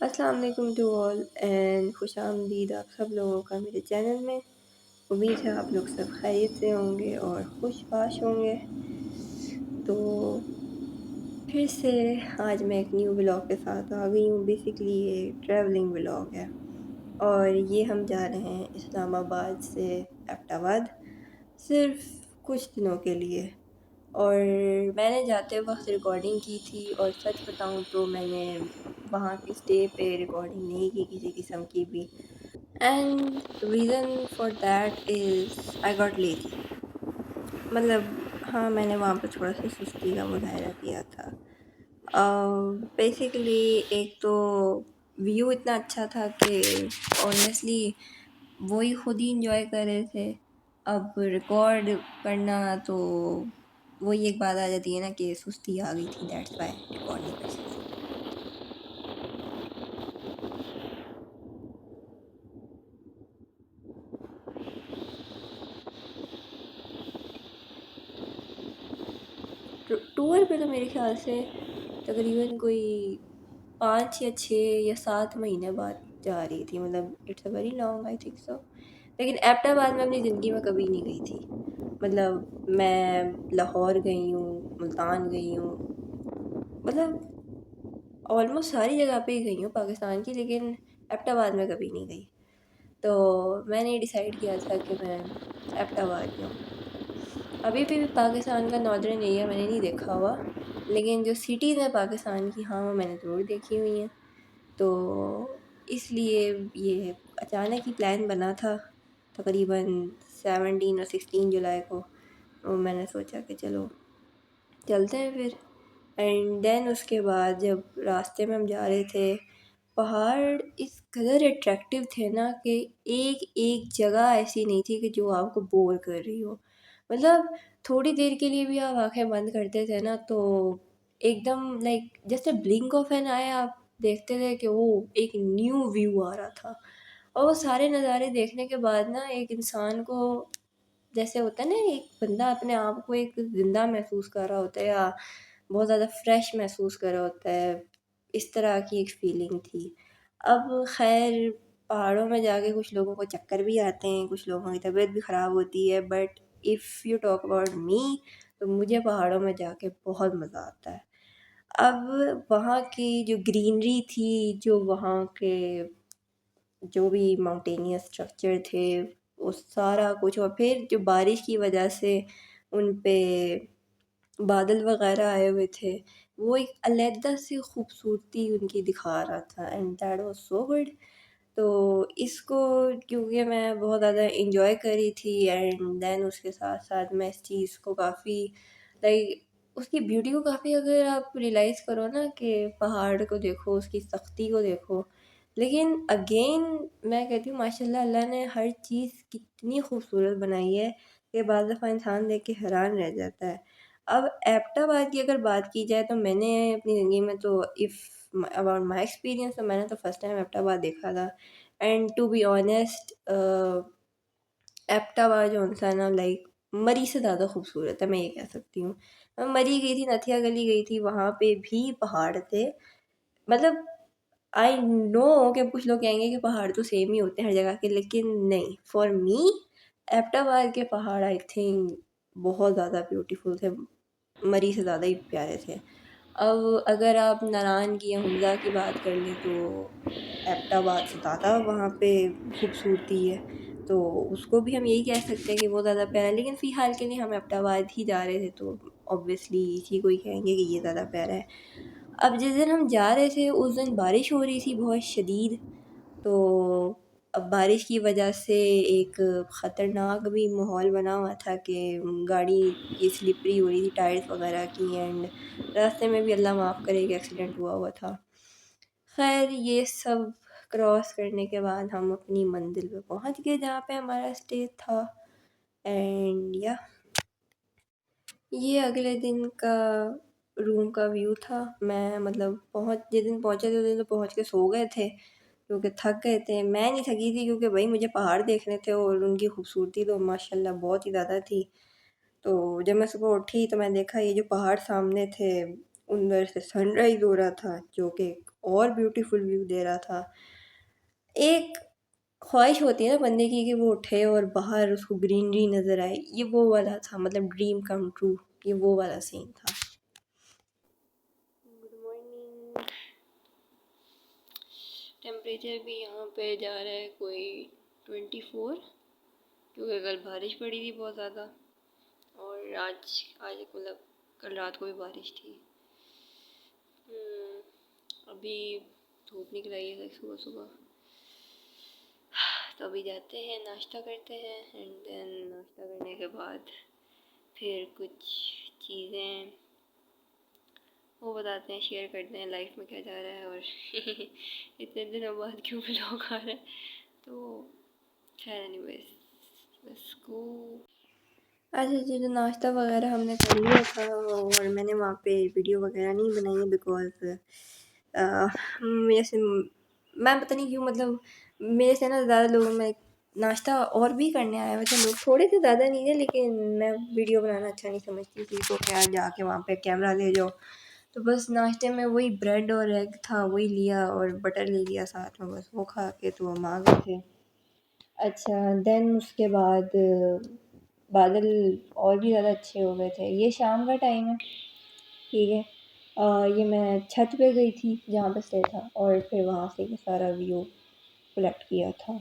अस्सलाम वालेकुम to all and खुशामदीद आप सब लोगों का मेरे चैनल में। उम्मीद है आप लोग सब खैरियत से होंगे और खुशबाश होंगे। तो फिर से आज मैं एक न्यू व्लॉग के साथ आ गई हूँ। बेसिकली ये ट्रैवलिंग व्लॉग है और ये हम जा रहे हैं इस्लामाबाद से एबटाबाद सिर्फ कुछ दिनों के लिए। और मैंने जाते वक्त रिकॉर्डिंग की थी और सच बताऊं तो मैंने वहाँ के स्टे पे रिकॉर्डिंग नहीं की किसी किस्म की भी। And reason for that is I got lazy. मतलब हाँ, मैंने वहाँ पे थोड़ा सा सुस्ती का मुज़ाहरा किया था। बेसिकली एक तो व्यू इतना अच्छा था कि ऑनेस्टली वो ही खुद ही इंजॉय कर रहे थे। अब रिकॉर्ड करना तो वही एक बात आ जाती है ना कि सुस्ती आ गई थी, दैट्स व्हाई रिकॉर्ड नहीं कर सकती। टूर पे तो मेरे ख्याल से तकरीबन कोई 5 या 6 या 7 महीने बाद जा रही थी। मतलब it's a very long, I think so. लेकिन एबटाबाद में अपनी ज़िंदगी में कभी नहीं गई थी। मतलब मैं लाहौर गई हूँ, मुल्तान गई हूँ, मतलब ऑलमोस्ट सारी जगह पे ही गई हूँ पाकिस्तान की, लेकिन एबटाबाद में कभी नहीं गई। तो मैंने डिसाइड किया था कि मैं एबटाबाद जाऊँ। अभी भी पाकिस्तान का नॉर्दर्न एरिया मैंने नहीं देखा हुआ, लेकिन जो सिटीज़ हैं पाकिस्तान की, हाँ, वो मैंने ज़रूर देखी हुई हैं। तो इसलिए ये अचानक ही प्लान बना था तकरीबन 17 और 16 जुलाई को। तो मैंने सोचा कि चलो चलते हैं फिर। एंड देन उसके बाद जब रास्ते में हम जा रहे थे, पहाड़ इस कदर अट्रैक्टिव थे ना कि एक एक जगह ऐसी नहीं थी कि जो आपको बोर कर रही हो। मतलब थोड़ी देर के लिए भी आप आंखें बंद करते थे ना तो एकदम लाइक जैसे ब्लिंक ऑफ एन आए, आप देखते थे कि वो एक न्यू व्यू आ रहा था। और वो सारे नज़ारे देखने के बाद ना एक इंसान को जैसे होता है ना, एक बंदा अपने आप को एक ज़िंदा महसूस कर रहा होता है या बहुत ज़्यादा फ्रेश महसूस कर रहा होता है, इस तरह की एक फ़ीलिंग थी। अब ख़ैर पहाड़ों में जाके कुछ लोगों को चक्कर भी आते हैं, कुछ लोगों की तबीयत भी ख़राब होती है, but if you talk about me तो मुझे पहाड़ों में जाके बहुत मज़ा आता है। अब वहाँ की जो ग्रीनरी थी, जो वहाँ के जो भी माउंटेनियस स्ट्रक्चर थे, वो सारा कुछ, और फिर जो बारिश की वजह से उन पे बादल वगैरह आए हुए थे, वो एक अलग सी खूबसूरती उनकी दिखा रहा था and that was so good. तो इसको क्योंकि मैं बहुत ज़्यादा इंजॉय करी थी एंड देन उसके साथ साथ मैं इस चीज़ को काफ़ी लाइक उसकी ब्यूटी को काफ़ी, अगर आप रियलाइज़ करो ना कि पहाड़ को देखो, उसकी सख्ती को देखो, लेकिन अगेन मैं कहती हूँ माशाल्लाह अल्लाह ने हर चीज़ कितनी खूबसूरत बनाई है कि बाज़ दफ़ा इंसान देख के हैरान रह जाता है। अब एबटाबाद की अगर बात की जाए तो मैंने अपनी ज़िंदगी में तो इफ़ अबाउट माई एक्सपीरियंस तो मैंने तो फर्स्ट टाइम एबटाबाद देखा था। And to be honest Abbottabad जो-सा ना लाइक मरी से ज़्यादा खूबसूरत है, मैं ये कह सकती हूँ। मैं मरी गई थी, नथिया गली गई थी, वहाँ पे भी पहाड़ थे। मतलब आई नो कि कुछ लोग कहेंगे कि पहाड़ तो सेम ही होते हैं हर जगह के, लेकिन नहीं, फॉर मी एबटाबाद के पहाड़ आई थिंक बहुत ज़्यादा ब्यूटीफुल थे, मरी से ज़्यादा ही प्यारे थे। अब अगर आप नारान की या हुंज़ा की बात कर लें तो एबटाबाद से ज़्यादा वहाँ पे खूबसूरती है, तो उसको भी हम यही कह सकते हैं कि वो ज़्यादा प्यारा है। लेकिन फ़िलहाल के लिए हम एबटाबाद ही जा रहे थे तो ऑब्वियसली इसी को ही कहेंगे कि ये ज़्यादा प्यारा है। अब जिस दिन हम जा रहे थे उस दिन बारिश हो रही थी बहुत शदीद, तो अब बारिश की वजह से एक ख़तरनाक भी माहौल बना हुआ था कि गाड़ी ये स्लिपरी हो रही थी टायर्स वगैरह की, एंड रास्ते में भी अल्लाह माफ़ करे एक एक्सीडेंट हुआ हुआ था। खैर ये सब क्रॉस करने के बाद हम अपनी मंजिल पे पहुंच गए जहाँ पे हमारा स्टे था। एंड या ये अगले दिन का रूम का व्यू था। मैं मतलब जिस दिन पहुंचे थे उस दिन तो पहुंच के सो गए थे क्योंकि थक गए थे। मैं नहीं थकी थी क्योंकि भाई मुझे पहाड़ देखने थे और उनकी खूबसूरती तो माशाल्लाह बहुत ही ज़्यादा थी। तो जब मैं सुबह उठी तो मैं देखा ये जो पहाड़ सामने थे उधर से सनराइज़ हो रहा था, जो कि और ब्यूटीफुल व्यू दे रहा था। एक ख्वाहिश होती है ना बंदे की कि वो उठे और बाहर उसको ग्रीनरी नज़र आए, ये वो वाला था, मतलब ड्रीम कम ट्रू, ये वो वाला सीन था। Good morning. टेम्परेचर भी यहाँ पे जा रहा है कोई 24, क्योंकि कल बारिश पड़ी थी बहुत ज़्यादा, और आज आज मतलब कल रात को भी बारिश थी। अभी धूप निकल आई है सुबह सुबह, तो अभी जाते हैं नाश्ता करते हैं, एंड देन नाश्ता करने के बाद फिर कुछ चीज़ें वो बताते हैं, शेयर करते हैं लाइफ में क्या जा रहा है, और इतने दिनों बाद क्यों व्लॉग आ रहा है, तो खैर एनीवेज लेट्स गो। अच्छा जी, तो नाश्ता वगैरह हमने कर लिया था, और मैंने वहाँ पे वीडियो वगैरह नहीं बनाई है बिकॉज़ मेरे से मैं पता नहीं क्यों, मतलब मेरे से ना ज़्यादा लोगों में नाश्ता और भी करने आए हुए थे लोग, थोड़े से, ज़्यादा नहीं थे, लेकिन मैं वीडियो बनाना अच्छा नहीं समझती थी, तो क्या जाके वहाँ पे कैमरा ले जाओ। तो बस नाश्ते में वही ब्रेड और एग था, वही लिया, और बटर ले लिया साथ में, बस वो खा के तो हम आ गए थे। अच्छा, देन उसके बाद बादल और भी ज़्यादा अच्छे हो गए थे। ये शाम का टाइम है, ठीक है। ये मैं छत पे गई थी जहाँ पे स्टे था, और फिर वहाँ से ये सारा व्यू कलेक्ट किया था।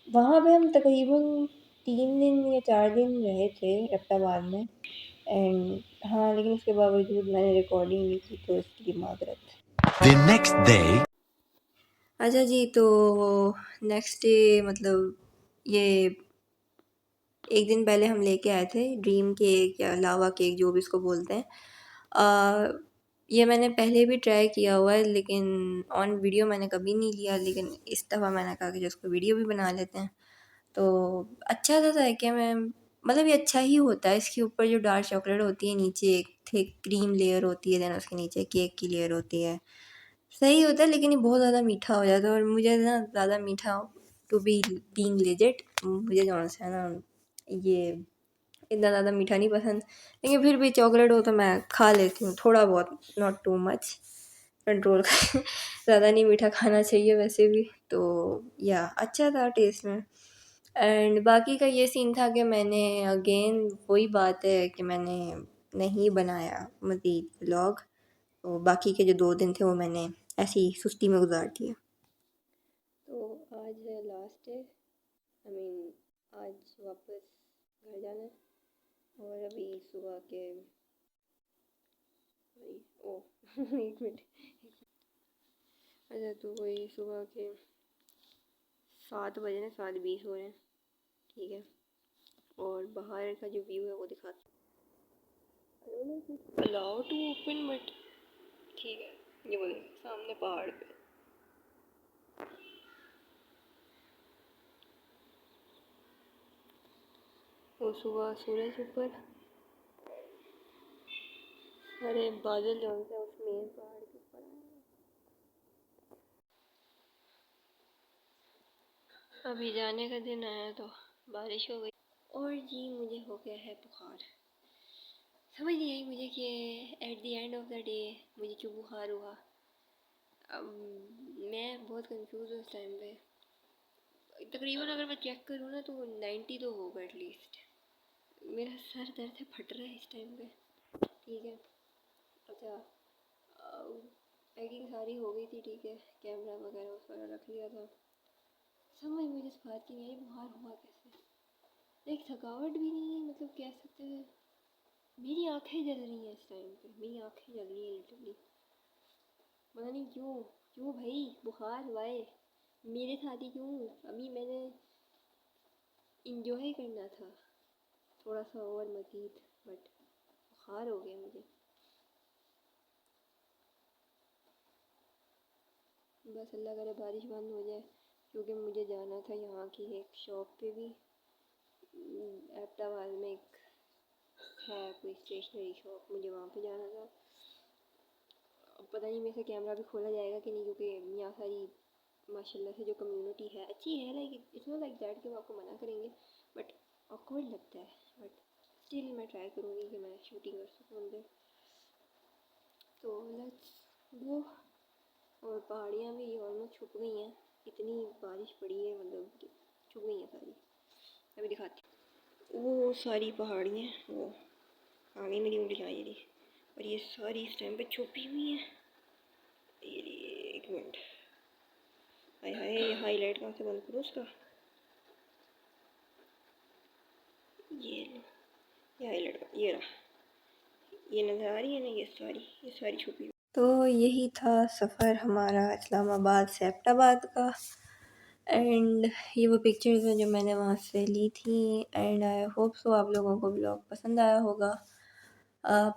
वहाँ पे हम तकरीबन 3 दिन या 4 दिन रहे थे एबटाबाद में, एंड हाँ, लेकिन उसके बावजूद मैंने रिकॉर्डिंग नहीं की, तो इसके लिए माजरत। The next day। अच्छा जी, तो नेक्स्ट डे मतलब ये एक दिन पहले हम लेके आए थे ड्रीम केक या लावा केक, जो भी इसको बोलते हैं। ये मैंने पहले भी ट्राई किया हुआ है, लेकिन ऑन वीडियो मैंने कभी नहीं लिया, लेकिन इस दफ़ा मैंने कहा कि जिसको वीडियो भी बना लेते हैं। तो अच्छा था कि मैं, मतलब ये अच्छा ही होता है। इसके ऊपर जो डार्क चॉकलेट होती है, नीचे एक थिक क्रीम लेयर होती है, देन उसके नीचे केक की लेयर होती है, सही होता है, लेकिन ये बहुत ज़्यादा मीठा हो जाता है, और मुझे ना ज़्यादा मीठा, टू बी बीइंग लेजिट, मुझे जो है ना ये इतना ज़्यादा मीठा नहीं पसंद, लेकिन फिर भी चॉकलेट हो तो मैं खा लेती हूँ थोड़ा बहुत, नॉट टू मच, कंट्रोल कर। ज़्यादा नहीं मीठा खाना चाहिए वैसे भी, तो या अच्छा था टेस्ट में। एंड बाकी का ये सीन था कि मैंने अगेन वही बात है कि मैंने नहीं बनाया मज़ीद व्लॉग, तो बाकी के जो 2 दिन थे वो मैंने ऐसे ही सुस्ती में गुजार दिए। तो आज है लास्ट डे, आई मीन आज वापस घर जाना है, और अभी सुबह के ओ एक मिनट, अच्छा, तो वही सुबह के 7 बजे ना, 7:20 हो रहे हैं, ठीक है, और बाहर का जो व्यू है वो दिखाता अलाउ टू ओपन, बट ठीक है, ये बोले सामने पहाड़ पे, वो सुबह सूरज ऊपर, अरे बादल जो है उसमें पहाड़ के ऊपर आए। अभी जाने का दिन आया तो बारिश हो गई, और जी मुझे हो गया है बुखार। समझ नहीं आई मुझे कि at the end of the day मुझे क्यों बुखार हुआ। अब मैं बहुत कंफ्यूज हूँ इस टाइम पे। तकरीबन अगर मैं चेक करूँ ना तो 90 तो होगा एटलीस्ट। मेरा सर दर्द से फट रहा है इस टाइम पे, ठीक है। अच्छा, पैकिंग सारी हो गई थी, ठीक है, कैमरा वगैरह उस पर रख लिया था। समझ मुझे इस बात की नहीं, बुखार हुआ कैसे। एक थकावट भी नहीं है, मतलब कह सकते हैं मेरी आंखें जल रही हैं इस टाइम पे, मेरी आंखें जल रही हैं लिटरली, पता नहीं क्यों। क्यों भाई बुखार वाए मेरे साथ ही क्यों। अभी मैंने इंजॉय करना था थोड़ा सा और मज़ीद, बट बुखार हो गया मुझे। बस अल्लाह करे बारिश बंद हो जाए, क्योंकि मुझे जाना था यहाँ की एक शॉप पे भी, एबटाबाद में एक है कोई स्टेशनरी शॉप, मुझे वहाँ पे जाना था। अब पता नहीं मेरे से कैमरा भी खोला जाएगा कि नहीं, क्योंकि यहाँ सारी माशाल्लाह से जो कम्युनिटी है अच्छी है, like it's not like that कि वो आपको मना करेंगे, बट ऑकवर्ड लगता है, बट स्टिल मैं ट्राई करूँगी कि मैं शूटिंग कर सकूँ अंदर। तो लेट्स वो और पहाड़ियाँ भी ऑलमोस्ट छुप गई हैं, इतनी बारिश पड़ी है, मतलब कि छुप गई हैं सारी। अभी दिखाती हूँ, वो सारी पहाड़ियाँ वो आ गई मेरी उंगली, ये रही। और ये सारी इस टाइम पे छुपी हुई हैं। ये रही, एक मिनट, हाय हाय, ये हाईलाइट कहाँ से बंद करूँ उसका? ये लो, ये हाईलाइट, ये रहा, ये नज़र आ रही है ना, ये सारी छुपी हुई। तो यही था सफ़र हमारा इस्लामाबाद से एबटाबाद का। एंड ये वो पिक्चर्स हैं जो मैंने वहाँ से ली थी। एंड आई होप सो आप लोगों को ब्लॉग पसंद आया होगा।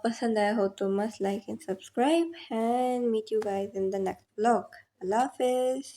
पसंद आया हो तो must like and subscribe and meet you guys in the next blog. अल्लाह हाफिज़।